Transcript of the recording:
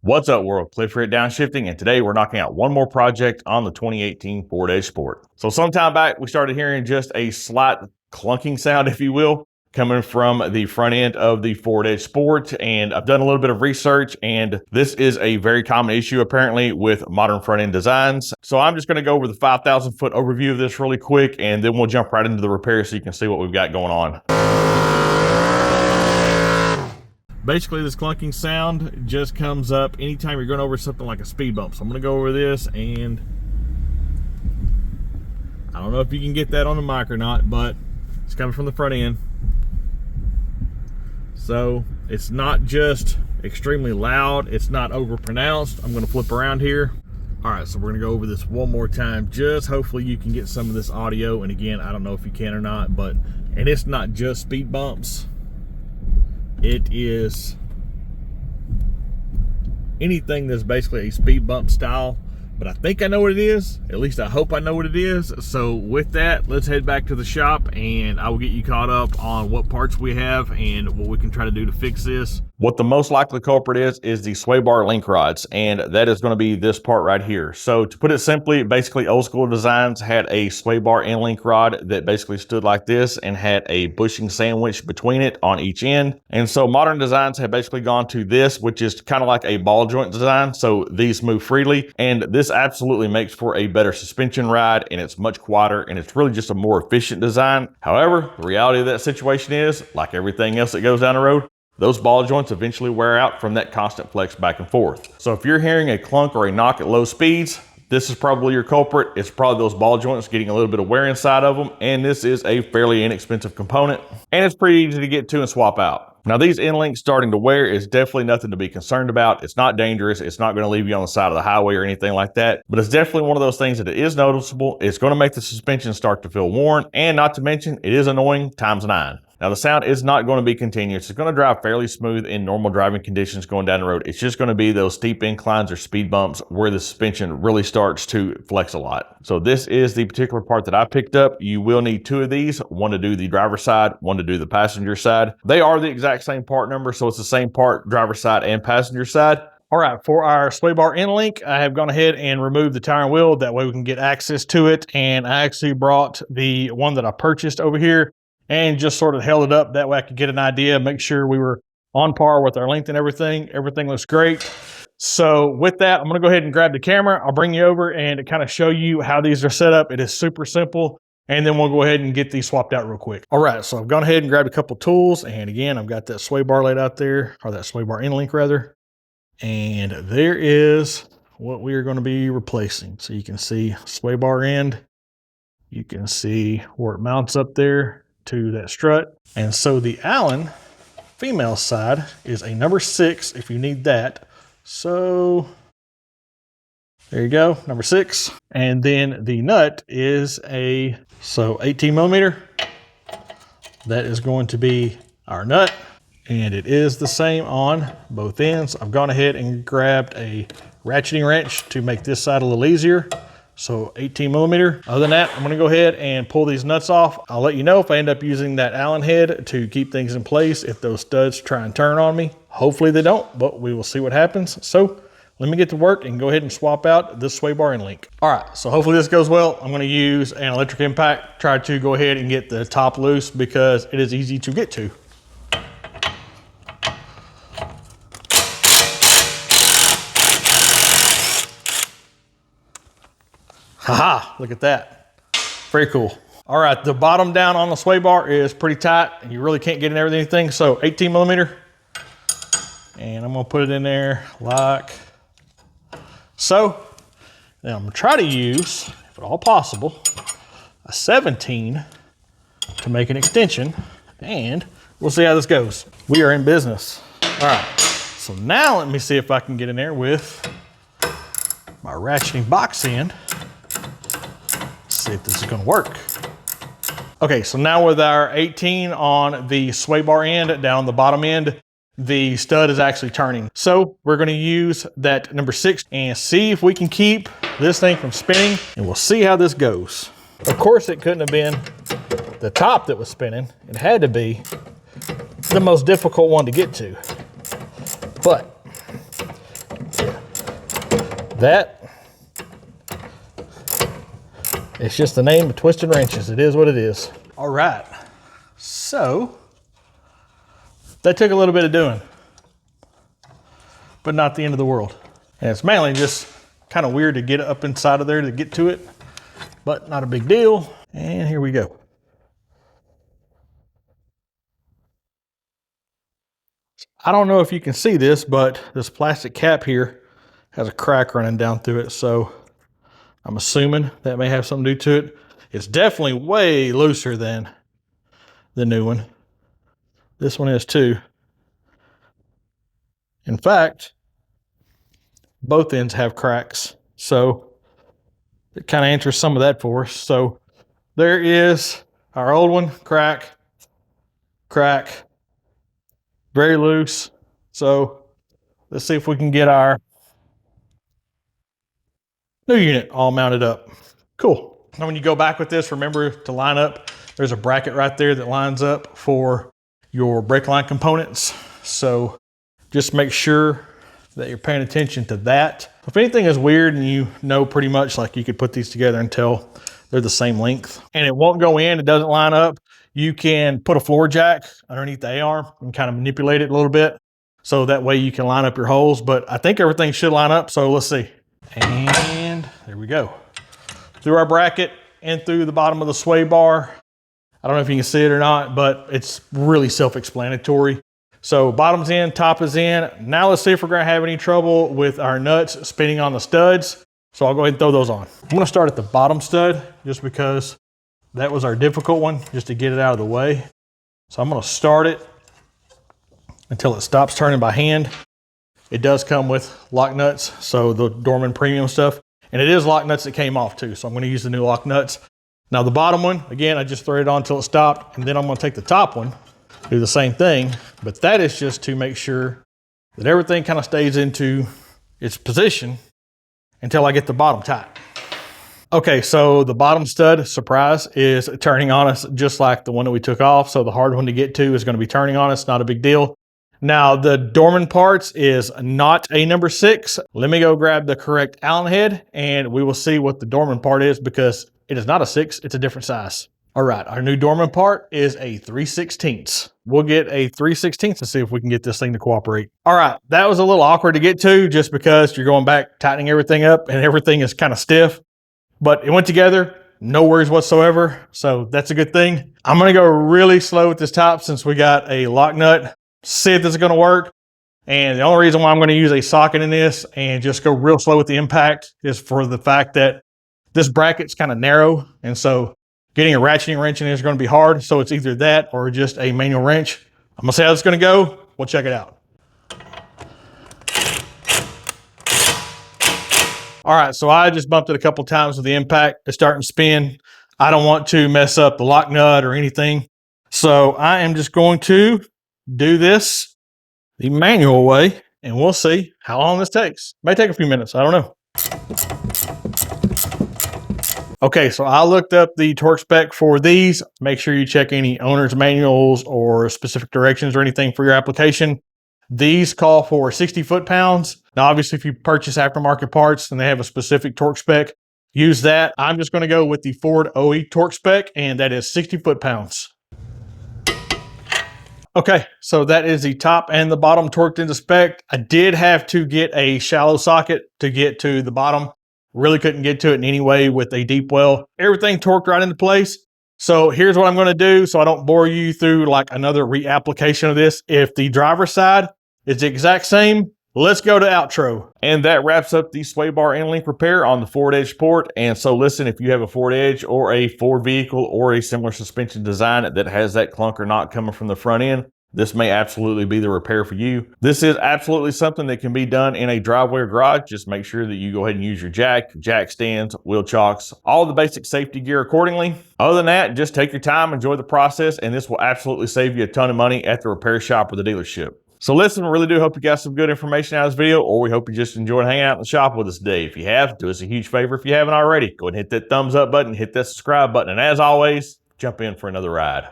What's up world, Cliff here at Downshifting, and today we're knocking out one more project on the 2018 Ford Edge Sport. So sometime back, we started hearing just a slight clunking sound, if you will, coming from the front end of the Ford Edge Sport, and I've done a little bit of research, and this is a very common issue apparently with modern front end designs. So I'm just going to go over the 5,000 foot overview of this really quick, and then we'll jump right into the repair so you can see what we've got going on. Basically, this clunking sound just comes up anytime you're going over something like a speed bump. So I'm going to go over this, and I don't know if you can get that on the mic or not, but it's coming from the front end. So it's not just extremely loud, it's not over pronounced. I'm going to flip around here. All right, so we're going to go over this one more time. Just hopefully you can get some of this audio. And again, I don't know if you can or not, and it's not just speed bumps. It is anything that's basically a speed bump style, but I think I know what it is. At least I hope I know what it is. So with that, let's head back to the shop and I will get you caught up on what parts we have and what we can try to do to fix this. What the most likely culprit is the sway bar link rods, and that is going to be this part right here. So to put it simply, basically old school designs had a sway bar and link rod that basically stood like this and had a bushing sandwich between it on each end. And so modern designs have basically gone to this, which is kind of like a ball joint design. So these move freely, and this absolutely makes for a better suspension ride, and it's much quieter, and it's really just a more efficient design. However, the reality of that situation is, like everything else that goes down the road, those ball joints eventually wear out from that constant flex back and forth. So if you're hearing a clunk or a knock at low speeds, this is probably your culprit. It's probably those ball joints getting a little bit of wear inside of them, and this is a fairly inexpensive component, and it's pretty easy to get to and swap out. Now, these end links starting to wear is definitely nothing to be concerned about. It's not dangerous. It's not going to leave you on the side of the highway or anything like that, but it's definitely one of those things that it is noticeable. It's going to make the suspension start to feel worn, and not to mention, it is annoying times 9. Now, the sound is not going to be continuous. It's going to drive fairly smooth in normal driving conditions going down the road. It's just going to be those steep inclines or speed bumps where the suspension really starts to flex a lot. So this is the particular part that I picked up. You will need 2 of these, one to do the driver's side, one to do the passenger side. They are the exact same part number, so it's the same part driver's side and passenger side. All right, for our sway bar end link, I have gone ahead and removed the tire and wheel. That way we can get access to it. And I actually brought the one that I purchased over here and just sort of held it up. That way I could get an idea, make sure we were on par with our length and everything. Everything looks great. So with that, I'm gonna go ahead and grab the camera. I'll bring you over and kind of show you how these are set up. It is super simple. And then we'll go ahead and get these swapped out real quick. All right, so I've gone ahead and grabbed a couple tools. And again, I've got that sway bar laid out there, or that sway bar end link rather. And there is what we are gonna be replacing. So you can see sway bar end. You can see where it mounts up there to that strut. And so the Allen female side is a number 6 if you need that. So there you go, number 6. And then the nut is 18 millimeter. That is going to be our nut, and it is the same on both ends. I've gone ahead and grabbed a ratcheting wrench to make this side a little easier. So 18 millimeter. Other than that, I'm gonna go ahead and pull these nuts off. I'll let you know if I end up using that Allen head to keep things in place, if those studs try and turn on me. Hopefully they don't, but we will see what happens. So let me get to work and go ahead and swap out this sway bar end link. All right, so hopefully this goes well. I'm gonna use an electric impact, try to go ahead and get the top loose because it is easy to get to. Haha, look at that. Very cool. All right, the bottom down on the sway bar is pretty tight and you really can't get in everything. So 18 millimeter. And I'm gonna put it in there like so. Now I'm gonna try to use, if at all possible, a 17 to make an extension, and we'll see how this goes. We are in business. All right, so now let me see if I can get in there with my ratcheting box end. See if this is gonna work. Okay, so now with our 18 on the sway bar end, down the bottom end, the stud is actually turning. So we're gonna use that number 6 and see if we can keep this thing from spinning, and we'll see how this goes. Of course, it couldn't have been the top that was spinning. It had to be the most difficult one to get to. But That, it's just the name of twisted wrenches. It is what it is. All right, so that took a little bit of doing, but not the end of the world. And it's mainly just kind of weird to get up inside of there to get to it, but not a big deal. And here we go. I don't know if you can see this, but this plastic cap here has a crack running down through it. So I'm assuming that may have something to do to it. It's definitely way looser than the new one. This one is too. In fact, both ends have cracks. So it kind of answers some of that for us. So there is our old one, crack, crack, very loose. So let's see if we can get our new unit all mounted up. Cool. Now when you go back with this, remember to line up. There's a bracket right there that lines up for your brake line components. So just make sure that you're paying attention to that. If anything is weird and you know pretty much, like you could put these together and tell they're the same length and it won't go in, it doesn't line up, you can put a floor jack underneath the A-arm and kind of manipulate it a little bit. So that way you can line up your holes, but I think everything should line up. So let's see. And there we go. Through our bracket and through the bottom of the sway bar. I don't know if you can see it or not, but it's really self-explanatory. So bottom's in, top is in. Now let's see if we're gonna have any trouble with our nuts spinning on the studs. So I'll go ahead and throw those on. I'm gonna start at the bottom stud just because that was our difficult one, just to get it out of the way. So I'm gonna start it until it stops turning by hand. It does come with lock nuts, so the Dorman premium stuff. And it is lock nuts that came off too, so I'm gonna use the new lock nuts. Now the bottom one, again, I just threaded it on until it stopped, and then I'm gonna take the top one, do the same thing, but that is just to make sure that everything kind of stays into its position until I get the bottom tight. Okay, so the bottom stud, surprise, is turning on us just like the one that we took off. So the hard one to get to is gonna be turning on us, not a big deal. Now the Dorman parts is not a number 6. Let me go grab the correct Allen head and we will see what the Dorman part is, because it is not a 6, it's a different size. All right, our new Dorman part is a 3/16. We'll get a 3/16 and see if we can get this thing to cooperate. All right, that was a little awkward to get to just because you're going back, tightening everything up and everything is kind of stiff, but it went together, no worries whatsoever. So that's a good thing. I'm gonna go really slow with this top since we got a lock nut, see if this is gonna work. And the only reason why I'm gonna use a socket in this and just go real slow with the impact is for the fact that this bracket's kind of narrow. And so getting a ratcheting wrench in is going to be hard. So it's either that or just a manual wrench. I'm going to see how it's going to go. We'll check it out. All right, so I just bumped it a couple times with the impact. It's starting to spin. I don't want to mess up the lock nut or anything. So I am just going to do this the manual way, and we'll see how long this takes. May take a few minutes, I don't know. Okay, so I looked up the torque spec for these. Make sure you check any owner's manuals or specific directions or anything for your application. These call for 60 foot-pounds. Now, obviously, if you purchase aftermarket parts and they have a specific torque spec, use that. I'm just gonna go with the Ford OE torque spec, and that is 60 foot-pounds. Okay, so that is the top and the bottom torqued into spec. I did have to get a shallow socket to get to the bottom. Really couldn't get to it in any way with a deep well. Everything torqued right into place. So here's what I'm gonna do so I don't bore you through like another reapplication of this. If the driver's side is the exact same, let's go to outro. And that wraps up the sway bar end link repair on the Ford Edge Sport. And so listen, if you have a Ford Edge or a Ford vehicle or a similar suspension design that has that clunker knot coming from the front end, this may absolutely be the repair for you. This is absolutely something that can be done in a driveway or garage. Just make sure that you go ahead and use your jack stands, wheel chocks, all the basic safety gear accordingly. Other than that, just take your time, enjoy the process, and this will absolutely save you a ton of money at the repair shop or the dealership. So listen, we really do hope you got some good information out of this video, or we hope you just enjoyed hanging out in the shop with us today. If you have, do us a huge favor if you haven't already. Go ahead and hit that thumbs up button, hit that subscribe button, and as always, jump in for another ride.